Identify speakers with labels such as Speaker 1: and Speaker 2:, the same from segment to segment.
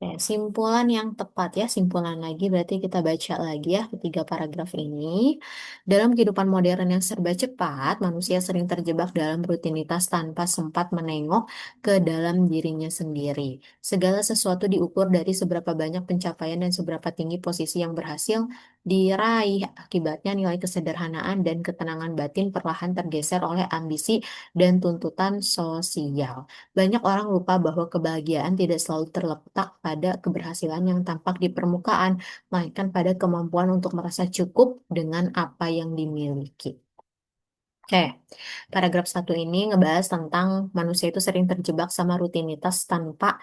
Speaker 1: Oke, simpulan yang tepat ya, simpulan lagi berarti kita baca lagi ya ketiga paragraf ini. Dalam kehidupan modern yang serba cepat, manusia sering terjebak dalam rutinitas tanpa sempat menengok ke dalam dirinya sendiri. Segala sesuatu diukur dari seberapa banyak pencapaian dan seberapa tinggi posisi yang berhasil diraih. Akibatnya nilai kesederhanaan dan ketenangan batin perlahan tergeser oleh ambisi dan tuntutan sosial. Banyak orang lupa bahwa kebahagiaan tidak selalu terletak pada keberhasilan yang tampak di permukaan, melainkan pada kemampuan untuk merasa cukup dengan apa yang dimiliki. Oke, paragraf satu ini ngebahas tentang manusia itu sering terjebak sama rutinitas tanpa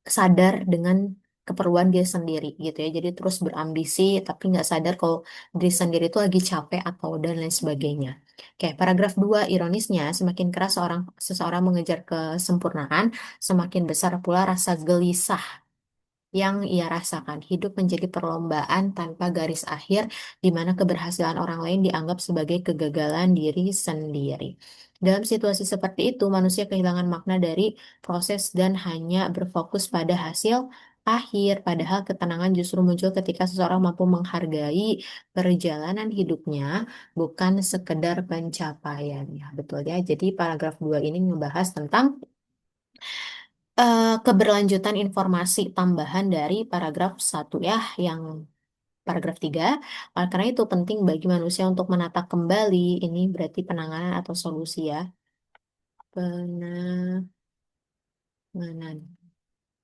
Speaker 1: sadar dengan keperluan dia sendiri gitu ya. Jadi terus berambisi tapi nggak sadar kalau diri sendiri itu lagi capek atau dan lain sebagainya. Oke, paragraf 2 ironisnya semakin keras seseorang mengejar kesempurnaan, semakin besar pula rasa gelisah yang ia rasakan. Hidup menjadi perlombaan tanpa garis akhir, di mana keberhasilan orang lain dianggap sebagai kegagalan diri sendiri. Dalam situasi seperti itu, manusia kehilangan makna dari proses dan hanya berfokus pada hasil akhir. Padahal ketenangan justru muncul ketika seseorang mampu menghargai perjalanan hidupnya, bukan sekedar pencapaiannya. Betul ya? Jadi paragraf 2 ini ngebahas tentang keberlanjutan informasi tambahan dari paragraf satu ya, yang paragraf 3. Oleh karena itu penting bagi manusia untuk menata kembali, ini berarti penanganan atau solusi ya, penanganan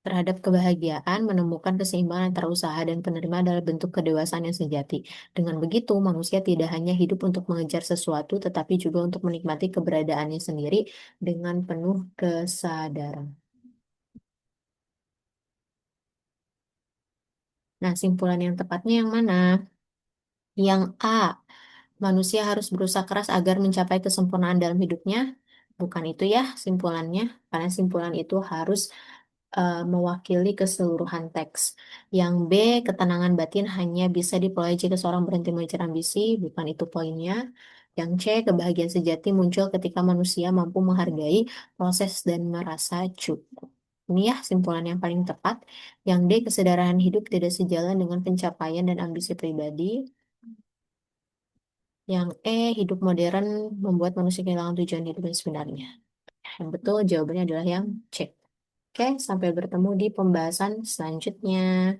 Speaker 1: terhadap kebahagiaan, menemukan keseimbangan antara usaha dan penerimaan adalah bentuk kedewasaan yang sejati. Dengan begitu, manusia tidak hanya hidup untuk mengejar sesuatu, tetapi juga untuk menikmati keberadaannya sendiri dengan penuh kesadaran. Nah, simpulan yang tepatnya yang mana? Yang A, manusia harus berusaha keras agar mencapai kesempurnaan dalam hidupnya. Bukan itu ya simpulannya, karena simpulan itu harus mewakili keseluruhan teks. Yang B, ketenangan batin hanya bisa diperoleh jika seorang berhenti mengejar ambisi. Bukan itu poinnya. Yang C, kebahagiaan sejati muncul ketika manusia mampu menghargai proses dan merasa cukup. Ini ya simpulan yang paling tepat. Yang D, kesadaran hidup tidak sejalan dengan pencapaian dan ambisi pribadi. Yang E, hidup modern membuat manusia kehilangan tujuan hidup yang sebenarnya. Yang betul jawabannya adalah yang C. Oke, sampai bertemu di pembahasan selanjutnya.